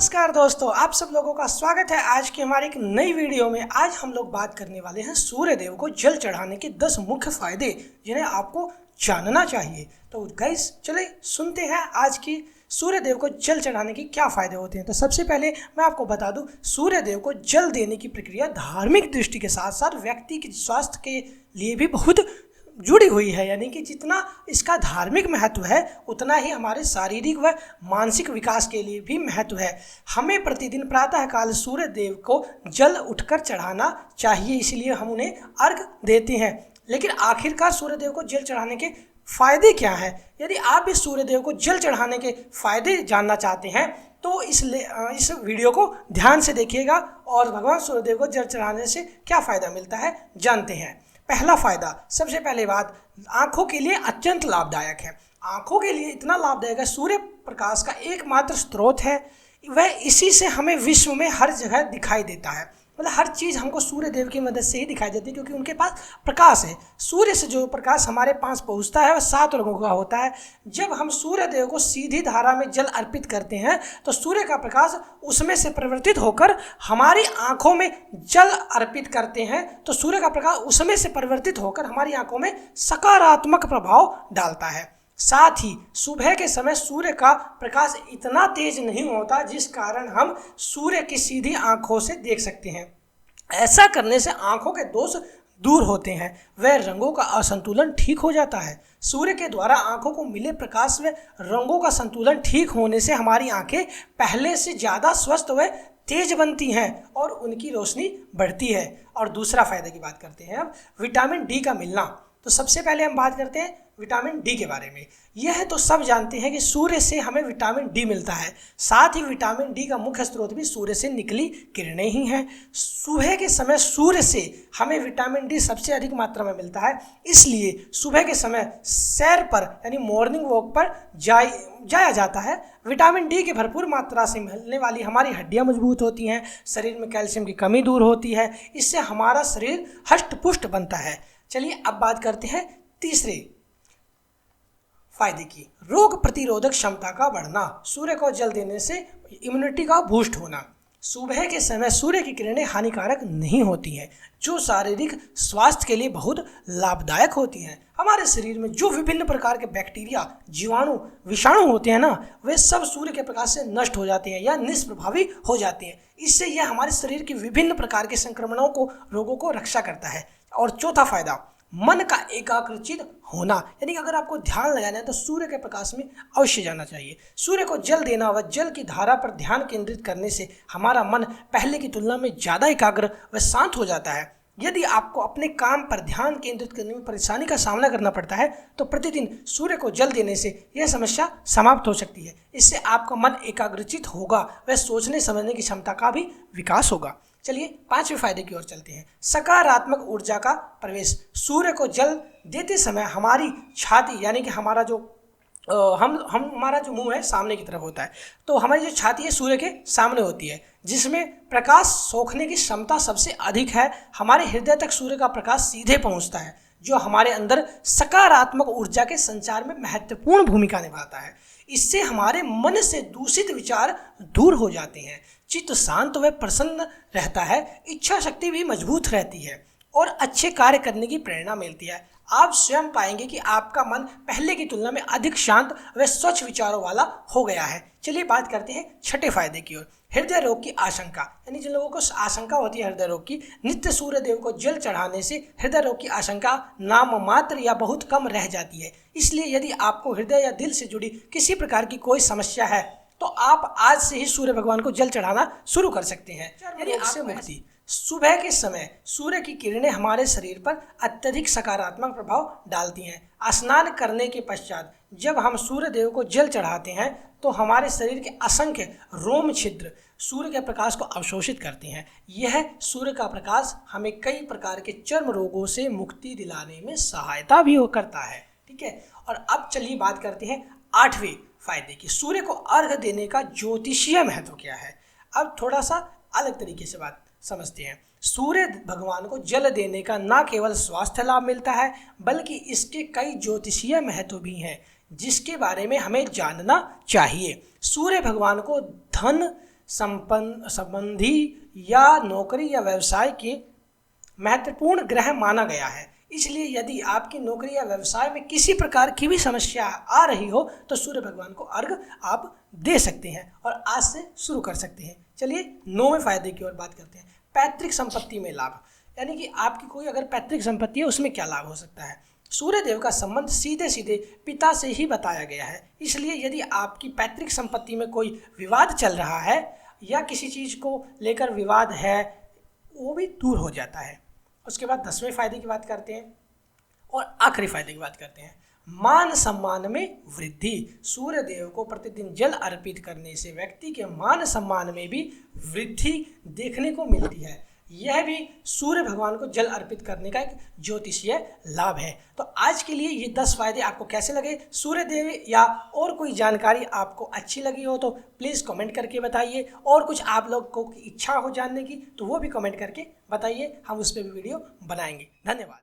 नमस्कार दोस्तों, आप सब लोगों का स्वागत है आज की हमारी एक नई वीडियो में। आज हम लोग बात करने वाले हैं सूर्य देव को जल चढ़ाने के 10 मुख्य फायदे जिन्हें आपको जानना चाहिए। तो गाइस चले सुनते हैं आज की सूर्य देव को जल चढ़ाने के क्या फायदे होते हैं। तो सबसे पहले मैं आपको बता दूं, सूर्य देव को जल देने की प्रक्रिया धार्मिक दृष्टि के साथ साथ व्यक्ति के स्वास्थ्य के लिए भी बहुत जुड़ी हुई है। यानी कि जितना इसका धार्मिक महत्व है उतना ही हमारे शारीरिक व मानसिक विकास के लिए भी महत्व है। हमें प्रतिदिन प्रातःकाल सूर्य देव को जल उठकर चढ़ाना चाहिए, इसलिए हम उन्हें अर्घ देते हैं। लेकिन आखिरकार सूर्य देव को जल चढ़ाने के फायदे क्या हैं? यदि आप इस सूर्य देव को जल चढ़ाने के फायदे जानना चाहते हैं तो इस वीडियो को ध्यान से देखिएगा और भगवान सूर्य देव को जल चढ़ाने से क्या फ़ायदा मिलता है जानते हैं। पहला फायदा, सबसे पहले बात, आंखों के लिए अत्यंत लाभदायक है। आंखों के लिए इतना लाभदायक है, सूर्य प्रकाश का एकमात्र स्रोत है, वह इसी से हमें विश्व में हर जगह दिखाई देता है। मतलब हर चीज़ हमको सूर्य देव की मदद से ही दिखाई देती है, क्योंकि उनके पास प्रकाश है। सूर्य से जो प्रकाश हमारे पास पहुंचता है वह 7 रंगों का होता है। जब हम सूर्य देव को सीधी धारा में जल अर्पित करते हैं तो सूर्य का प्रकाश उसमें से परिवर्तित होकर हमारी आंखों में जल अर्पित करते हैं, तो सूर्य का प्रकाश उसमें से परिवर्तित होकर हमारी आंखों में सकारात्मक प्रभाव डालता है। साथ ही सुबह के समय सूर्य का प्रकाश इतना तेज नहीं होता जिस कारण हम सूर्य की सीधी आंखों से देख सकते हैं। ऐसा करने से आंखों के दोष दूर होते हैं, वह रंगों का असंतुलन ठीक हो जाता है। सूर्य के द्वारा आंखों को मिले प्रकाश व रंगों का संतुलन ठीक होने से हमारी आंखें पहले से ज़्यादा स्वस्थ व तेज बनती हैं और उनकी रोशनी बढ़ती है। और दूसरा फायदे की बात करते हैं अब, विटामिन डी का मिलना। तो सबसे पहले हम बात करते हैं विटामिन डी के बारे में। यह तो सब जानते हैं कि सूर्य से हमें विटामिन डी मिलता है, साथ ही विटामिन डी का मुख्य स्रोत भी सूर्य से निकली किरणें ही हैं। सुबह के समय सूर्य से हमें विटामिन डी सबसे अधिक मात्रा में मिलता है, इसलिए सुबह के समय सैर पर यानी मॉर्निंग वॉक पर जाया जाता है। विटामिन डी की भरपूर मात्रा से मिलने वाली हमारी हड्डियां मजबूत होती हैं, शरीर में कैल्शियम की कमी दूर होती है, इससे हमारा शरीर हष्ट पुष्ट बनता है। चलिए अब बात करते हैं तीसरे फायदे की, रोग प्रतिरोधक क्षमता का बढ़ना। सूर्य को जल देने से इम्यूनिटी का बूस्ट होना। सुबह के समय सूर्य की किरणें हानिकारक नहीं होती हैं, जो शारीरिक स्वास्थ्य के लिए बहुत लाभदायक होती हैं। हमारे शरीर में जो विभिन्न प्रकार के बैक्टीरिया, जीवाणु, विषाणु होते हैं ना, वे सब सूर्य के प्रकाश से नष्ट हो जाते हैं या निष्प्रभावी हो जाते हैं। इससे यह हमारे शरीर की विभिन्न प्रकार के संक्रमणों को, रोगों को रक्षा करता है। और चौथा फायदा, मन का एकाग्रचित होना। यानी कि अगर आपको ध्यान लगाना है तो सूर्य के प्रकाश में अवश्य जाना चाहिए। सूर्य को जल देना व जल की धारा पर ध्यान केंद्रित करने से हमारा मन पहले की तुलना में ज़्यादा एकाग्र व शांत हो जाता है। यदि आपको अपने काम पर ध्यान केंद्रित करने में परेशानी का सामना करना पड़ता है तो प्रतिदिन सूर्य को जल देने से यह समस्या समाप्त हो सकती है। इससे आपका मन एकाग्रचित होगा व सोचने समझने की क्षमता का भी विकास होगा। चलिए 5वें फायदे की ओर चलते हैं, सकारात्मक ऊर्जा का प्रवेश। सूर्य को जल देते समय हमारी छाती यानी कि हमारा जो हमारा जो मुंह है सामने की तरफ होता है, तो हमारी जो छाती है सूर्य के सामने होती है, जिसमें प्रकाश सोखने की क्षमता सबसे अधिक है। हमारे हृदय तक सूर्य का प्रकाश सीधे पहुंचता है, जो हमारे अंदर सकारात्मक ऊर्जा के संचार में महत्वपूर्ण भूमिका निभाता है। इससे हमारे मन से दूषित विचार दूर हो जाते हैं, चित्त शांत व प्रसन्न रहता है, इच्छा शक्ति भी मजबूत रहती है और अच्छे कार्य करने की प्रेरणा मिलती है। आप स्वयं पाएंगे कि आपका मन पहले की तुलना में अधिक शांत व स्वच्छ विचारों वाला हो गया है। चलिए बात करते हैं 6ठे फायदे की ओर, हृदय रोग की आशंका। यानी जिन लोगों को आशंका होती है हृदय रोग की, नित्य सूर्य देव को जल चढ़ाने से हृदय रोग की आशंका नाम मात्र या बहुत कम रह जाती है। इसलिए यदि आपको हृदय या दिल से जुड़ी किसी प्रकार की कोई समस्या है तो आप आज से ही सूर्य भगवान को जल चढ़ाना शुरू कर सकते हैं। यानी आपसे मुक्ति। सुबह के समय सूर्य की किरणें हमारे शरीर पर अत्यधिक सकारात्मक प्रभाव डालती हैं। स्नान करने के पश्चात जब हम सूर्य देव को जल चढ़ाते हैं तो हमारे शरीर के असंख्य रोम छिद्र सूर्य के प्रकाश को अवशोषित करते हैं। यह सूर्य का प्रकाश हमें कई प्रकार के चर्म रोगों से मुक्ति दिलाने में सहायता भी करता है। ठीक है, और अब चलिए बात करते हैं 8वें फायदे की, सूर्य को अर्घ देने का ज्योतिषीय महत्व क्या है। अब थोड़ा सा अलग तरीके से बात समझते हैं। सूर्य भगवान को जल देने का न केवल स्वास्थ्य लाभ मिलता है बल्कि इसके कई ज्योतिषीय महत्व भी हैं जिसके बारे में हमें जानना चाहिए। सूर्य भगवान को धन, संबंधी या नौकरी या व्यवसाय के महत्वपूर्ण ग्रह माना गया है। इसलिए यदि आपकी नौकरी या व्यवसाय में किसी प्रकार की भी समस्या आ रही हो तो सूर्य भगवान को अर्घ आप दे सकते हैं और आज से शुरू कर सकते हैं। चलिए 9वें फायदे की ओर बात करते हैं। पैतृक संपत्ति में लाभ, यानी कि आपकी कोई अगर पैतृक संपत्ति है उसमें क्या लाभ हो सकता है। सूर्य देव का संबंध सीधे सीधे पिता से ही बताया गया है, इसलिए यदि आपकी पैतृक संपत्ति में कोई विवाद चल रहा है या किसी चीज़ को लेकर विवाद है वो भी दूर हो जाता है। उसके बाद 10वें फायदे की बात करते हैं और आखिरी फायदे की बात करते हैं। मान सम्मान में वृद्धि, सूर्य देव को प्रतिदिन जल अर्पित करने से व्यक्ति के मान सम्मान में भी वृद्धि देखने को मिलती है। यह भी सूर्य भगवान को जल अर्पित करने का एक ज्योतिषीय लाभ है। तो आज के लिए ये 10 फायदे आपको कैसे लगे, सूर्य देव या और कोई जानकारी आपको अच्छी लगी हो तो प्लीज़ कमेंट करके बताइए, और कुछ आप लोग को इच्छा हो जानने की तो वो भी कमेंट करके बताइए, हम उस पर भी वीडियो बनाएंगे। धन्यवाद।